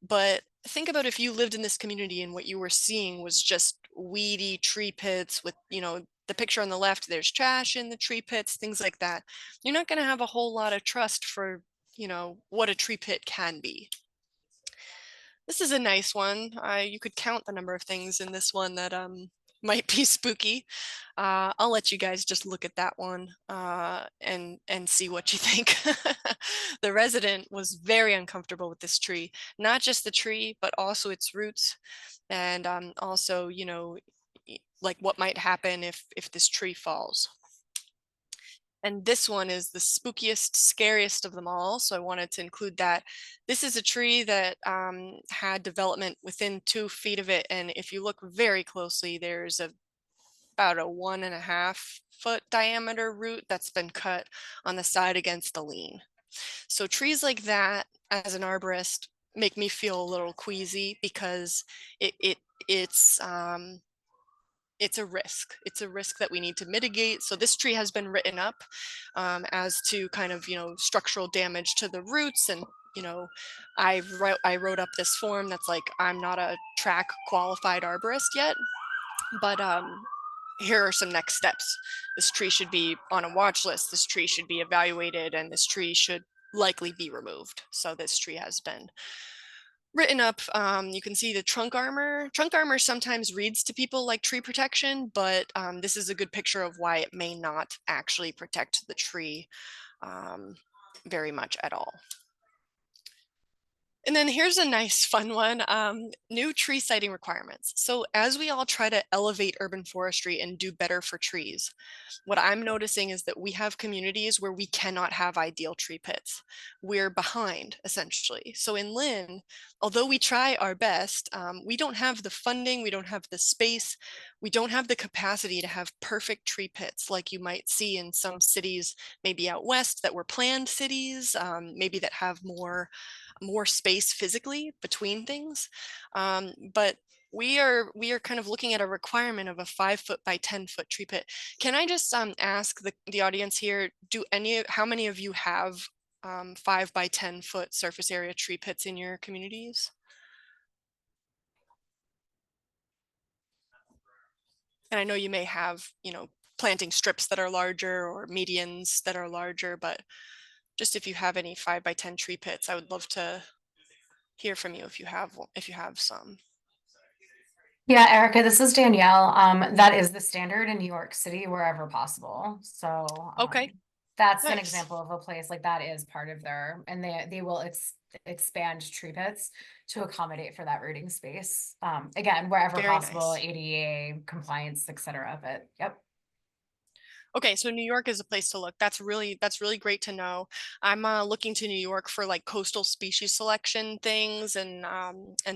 But think about if you lived in this community and what you were seeing was just weedy tree pits with, you know, the picture on the left, there's trash in the tree pits, things like that. You're not going to have a whole lot of trust for, you know, what a tree pit can be. This is a nice one. You could count the number of things in this one that might be spooky. I'll let you guys just look at that one and see what you think. The resident was very uncomfortable with this tree, not just the tree, but also its roots, and also, you know, like what might happen if this tree falls. And this one is the spookiest, scariest of them all. So I wanted to include that. This is a tree that had development within 2 feet of it. And if you look very closely, there's about a 1.5 foot diameter root that's been cut on the side against the lean. So trees like that, as an arborist, make me feel a little queasy because it's it's a risk. It's a risk that we need to mitigate. So this tree has been written up as to kind of, you know, structural damage to the roots. And, you know, I wrote up this form that's like, I'm not a track qualified arborist yet, but here are some next steps. This tree should be on a watch list. This tree should be evaluated, and this tree should likely be removed. So this tree has been written up. You can see the trunk armor. Trunk armor sometimes reads to people like tree protection, but this is a good picture of why it may not actually protect the tree very much at all. And then here's a nice fun one, new tree siting requirements. So as we all try to elevate urban forestry and do better for trees, what I'm noticing is that we have communities where we cannot have ideal tree pits. We're behind, essentially. So in Lynn, although we try our best, we don't have the funding, we don't have the space, we don't have the capacity to have perfect tree pits like you might see in some cities, maybe out west that were planned cities, maybe that have more space physically between things. But we are kind of looking at a requirement of a 5 foot by 10 foot tree pit. Can I just ask the audience here, how many of you have 5 by 10 foot surface area tree pits in your communities? And I know you may have, you know, planting strips that are larger or medians that are larger, but just if you have any 5 by 10 tree pits, I would love to hear from you if you have some. Yeah, Erica, this is Danielle. That is the standard in New York City wherever possible. So Okay, that's an nice. example of a place like that is part of their, and they will expand tree pits to accommodate for that rooting space. Again, wherever Very possible, nice. ADA compliance, et cetera. But yep. Okay, so New York is a place to look. That's really great to know. I'm looking to New York for like coastal species selection things and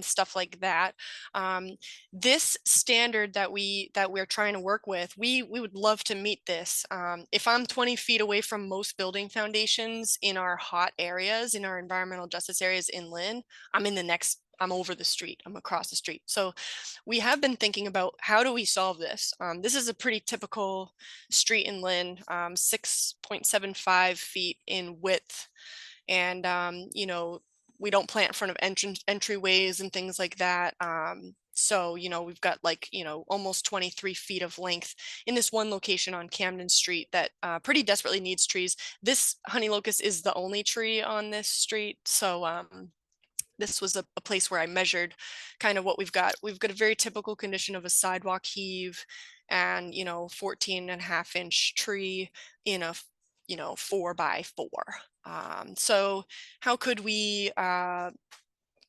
stuff like that. This standard that we're trying to work with, we would love to meet this. If I'm 20 feet away from most building foundations in our hot areas, in our environmental justice areas in Lynn, I'm over the street, I'm across the street. So we have been thinking about how do we solve this? This is a pretty typical street in Lynn, 6.75 feet in width. And, you know, we don't plant in front of entryways and things like that. So, you know, we've got like, you know, almost 23 feet of length in this one location on Camden Street that pretty desperately needs trees. This honey locust is the only tree on this street. So, this was a place where I measured kind of what we've got. We've got a very typical condition of a sidewalk heave and, you know, 14.5-inch tree in a, you know, 4 by 4. So how could we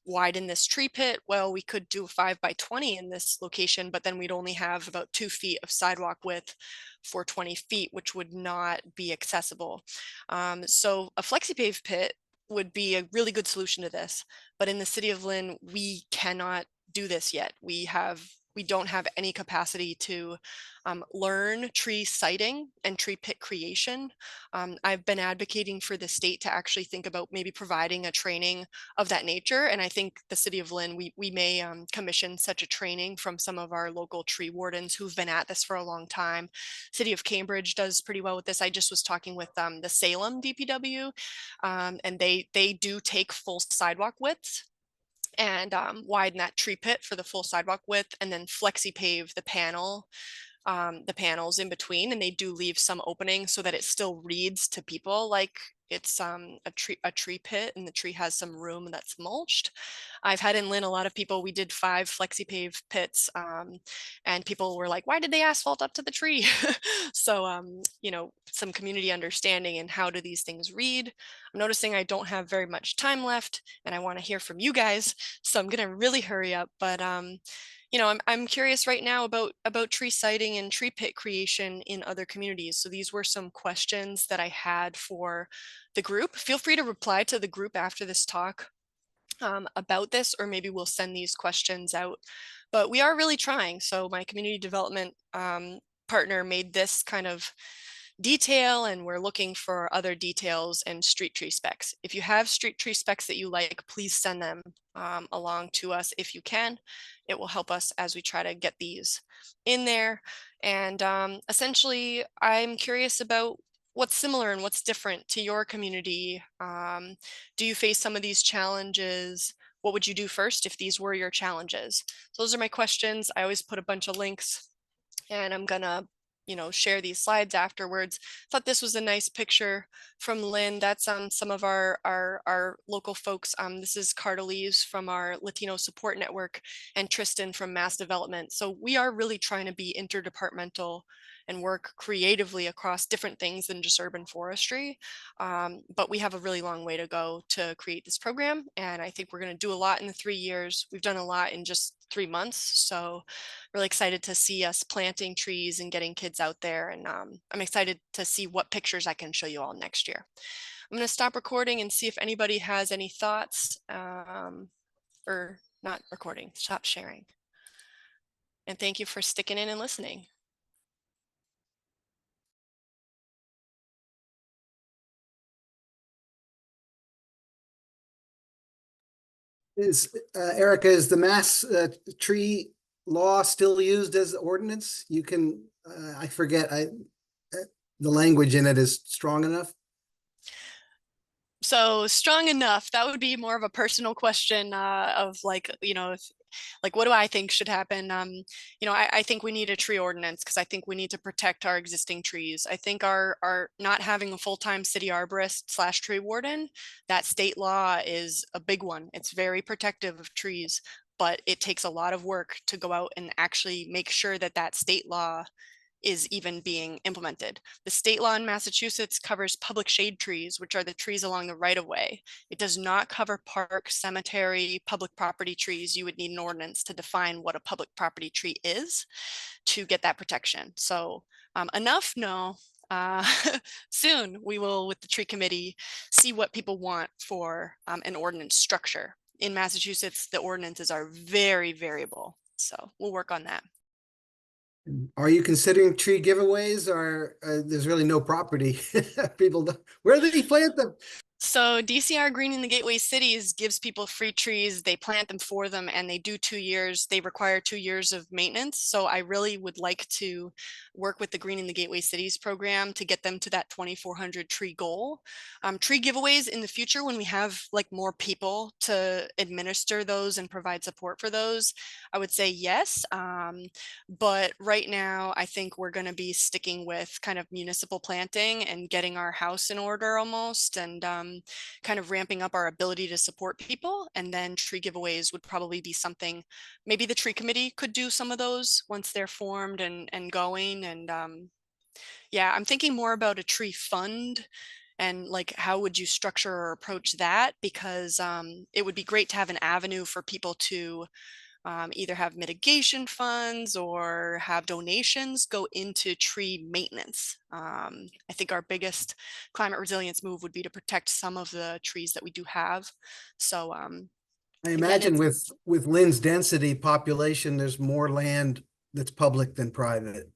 widen this tree pit? Well, we could do a 5 by 20 in this location, but then we'd only have about 2 feet of sidewalk width for 20 feet, which would not be accessible. So a flexi-pave pit would be a really good solution to this. But in the city of Lynn, we cannot do this yet. We don't have any capacity to learn tree siting and tree pit creation. I've been advocating for the state to actually think about maybe providing a training of that nature. And I think the city of Lynn, we may commission such a training from some of our local tree wardens who've been at this for a long time. City of Cambridge does pretty well with this. I just was talking with the Salem DPW, and they do take full sidewalk widths and widen that tree pit for the full sidewalk width, and then flexi pave the panels in between, and they do leave some opening so that it still reads to people like it's a tree pit and the tree has some room that's mulched. I've had in Lynn a lot of people, we did 5 flexi-pave pits, and people were like, why did they asphalt up to the tree? So, you know, some community understanding and how do these things read. I'm noticing I don't have very much time left and I want to hear from you guys. So I'm going to really hurry up, but you know, I'm curious right now about tree siting and tree pit creation in other communities. So these were some questions that I had for the group. Feel free to reply to the group after this talk about this, or maybe we'll send these questions out. But we are really trying. So my community development partner made this kind of detail, and we're looking for other details and street tree specs. If you have street tree specs that you like, please send them along to us if you can. It will help us as we try to get these in there. And essentially, I'm curious about what's similar and what's different to your community. Do you face some of these challenges? What would you do first if these were your challenges? So those are my questions. I always put a bunch of links, and I'm gonna, you know, share these slides afterwards. Thought this was a nice picture from Lynn. That's some of our local folks. This is Cardelise from our Latino support network and Tristan from Mass Development. So we are really trying to be interdepartmental and work creatively across different things than just urban forestry. But we have a really long way to go to create this program. And I think we're going to do a lot in the 3 years. We've done a lot in just 3 months. So really excited to see us planting trees and getting kids out there. And I'm excited to see what pictures I can show you all next year. I'm going to stop recording and see if anybody has any thoughts, or not recording, stop sharing. And thank you for sticking in and listening. Erica, is the mass tree law still used as ordinance? You can, I forget, the language in it is strong enough. So strong enough, that would be more of a personal question of like, you know, if, like, what do I think should happen? You know, I think we need a tree ordinance because I think we need to protect our existing trees. I think our not having a full-time city arborist / tree warden, that state law is a big one. It's very protective of trees, but it takes a lot of work to go out and actually make sure that that state law is even being implemented. The state law in Massachusetts covers public shade trees, which are the trees along the right of way. It does not cover park, cemetery, public property trees. You would need an ordinance to define what a public property tree is to get that protection. So enough? No. Soon we will, with the tree committee, see what people want for an ordinance structure. In Massachusetts, the ordinances are very variable. So we'll work on that. Are you considering tree giveaways, or there's really no property? People, where did he plant them? So DCR Greening the Gateway Cities gives people free trees. They plant them for them, and they do 2 years. They require 2 years of maintenance. So I really would like to work with the Greening the Gateway Cities program to get them to that 2,400 tree goal. Tree giveaways in the future, when we have like more people to administer those and provide support for those, I would say yes. But right now, I think we're going to be sticking with kind of municipal planting and getting our house in order almost, and kind of ramping up our ability to support people. And then tree giveaways would probably be something, maybe the tree committee could do some of those once they're formed and going. And yeah, I'm thinking more about a tree fund and like, how would you structure or approach that? Because it would be great to have an avenue for people to either have mitigation funds or have donations go into tree maintenance. I think our biggest climate resilience move would be to protect some of the trees that we do have. So I again, imagine with Lynn's density population, there's more land that's public than private.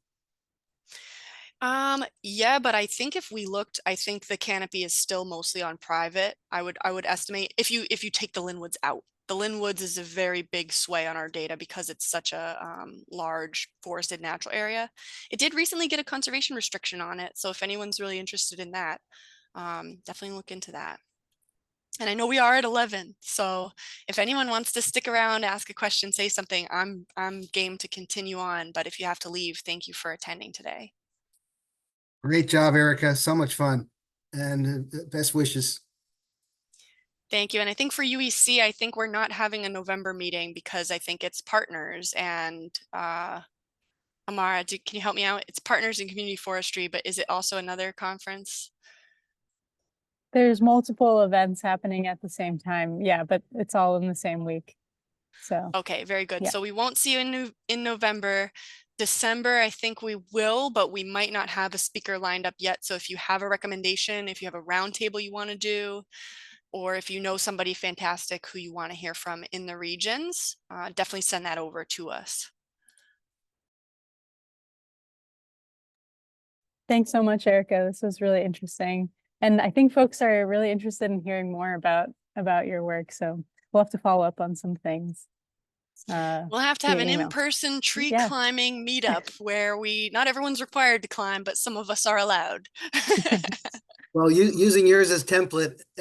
yeah, but I think if we looked, I think the canopy is still mostly on private. I would estimate if you take the Lynnwoods out. The Lynnwoods is a very big sway on our data because it's such a large forested natural area. It did recently get a conservation restriction on it. So if anyone's really interested in that, definitely look into that. And I know we are at 11. So if anyone wants to stick around, ask a question, say something, I'm game to continue on. But if you have to leave, thank you for attending today. Great job, Erica. So much fun, and best wishes. Thank you. And I think for UEC, I think we're not having a November meeting because I think it's partners and Amara, can you help me out? It's partners in community forestry, but is it also another conference? There's multiple events happening at the same time. Yeah, but it's all in the same week. So, Okay, very good. Yeah. So we won't see you in November. December, I think we will, but we might not have a speaker lined up yet. So if you have a recommendation, if you have a roundtable you want to do, or if you know somebody fantastic who you want to hear from in the regions, definitely send that over to us. Thanks so much, Erica. This was really interesting. And I think folks are really interested in hearing more about your work. So we'll have to follow up on some things. We'll have to have via an email. in-person tree Yeah. climbing meetup where not everyone's required to climb, but some of us are allowed. Well, using yours as template,